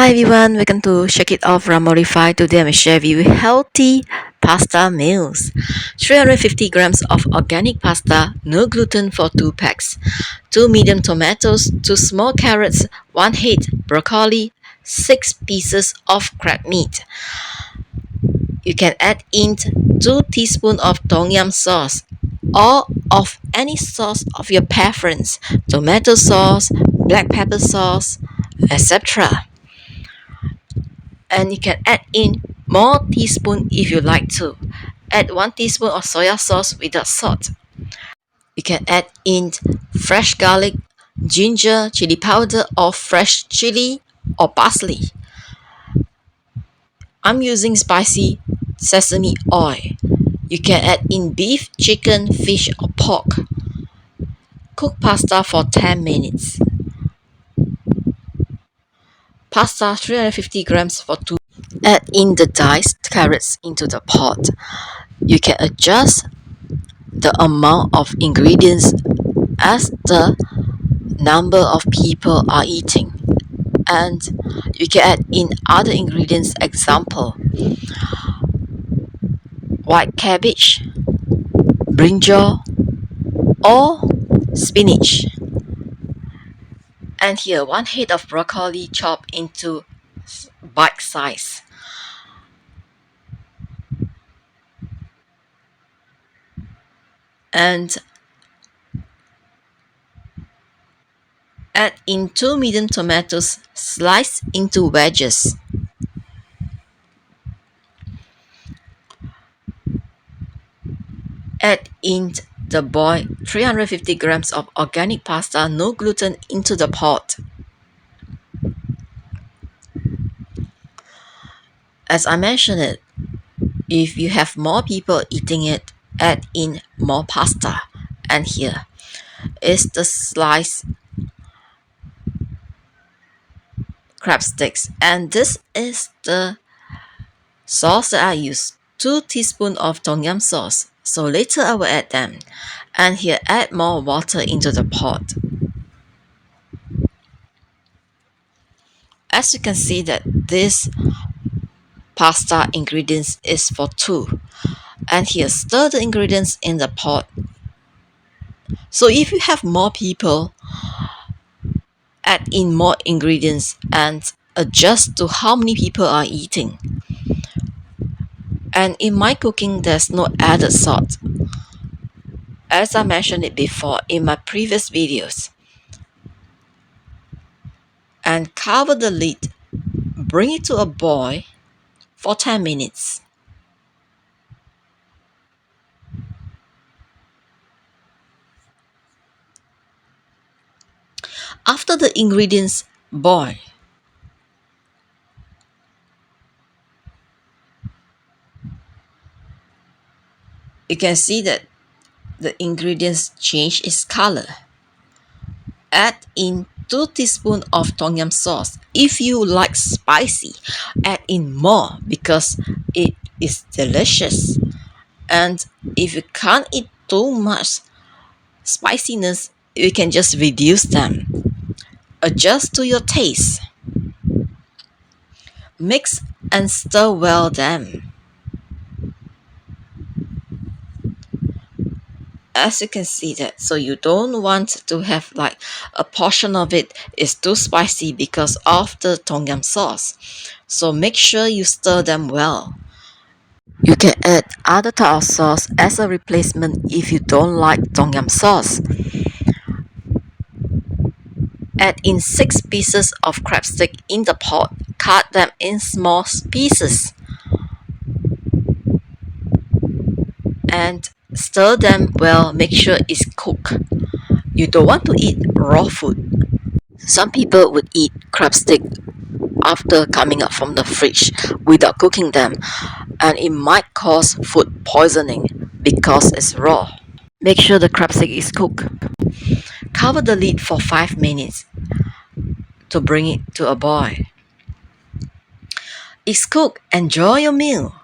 Hi everyone, welcome to Shake It Off Ramorify. Today I'm share with you healthy pasta meals. 350 grams of organic pasta, no gluten for 2 packs. 2 medium tomatoes, 2 small carrots, 1 head broccoli, 6 pieces of crab meat. You can add in 2 teaspoons of tom yum sauce or of any sauce of your preference, tomato sauce, black pepper sauce, etc. And you can add in more teaspoon if you like to. Add 1 teaspoon of soya sauce without salt. You can add in fresh garlic, ginger, chili powder or fresh chili or parsley. I'm using spicy sesame oil. You can add in beef, chicken, fish or pork. Cook pasta for 10 minutes. Pasta 350 grams for 2. Add in the diced carrots into the pot. You can adjust the amount of ingredients as the number of people are eating, and you can add in other ingredients, example white cabbage, brinjal or spinach. And here 1 head of broccoli chopped into bite size. And add in 2 medium tomatoes sliced into wedges. Add in the boiled 350 grams of organic pasta, no gluten, into the pot. As I mentioned it, if you have more people eating it, add in more pasta. And here is the sliced crab sticks, and this is the sauce that I use. 2 teaspoons of tom yum sauce. So later I will add them. And here add more water into the pot. As you can see that this pasta ingredients is for 2. And here stir the ingredients in the pot. So if you have more people, add in more ingredients and adjust to how many people are eating. And in my cooking, there's no added salt, as I mentioned it before in my previous videos. And cover the lid, bring it to a boil for 10 minutes. After the ingredients boil, you can see that the ingredients change its color. Add in 2 teaspoons of tom yum sauce. If you like spicy, add in more because it is delicious. And if you can't eat too much spiciness, you can just reduce them. Adjust to your taste. Mix and stir well then. As you can see that, so you don't want to have like a portion of it is too spicy because of the tom yum sauce. So make sure you stir them well. You can add other type of sauce as a replacement if you don't like tom yum sauce. Add in 6 pieces of crab stick in the pot. Cut them in small pieces. And stir them well, make sure it's cooked. You don't want to eat raw food. Some people would eat crab stick after coming out from the fridge without cooking them, and it might cause food poisoning because it's raw. Make sure the crab stick is cooked. Cover the lid for 5 minutes to bring it to a boil. It's cooked, enjoy your meal.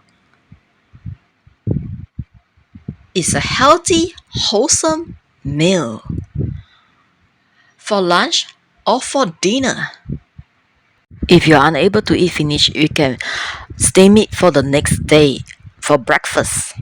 It's a healthy, wholesome meal for lunch or for dinner. If you're unable to eat finish, you can steam it for the next day for breakfast.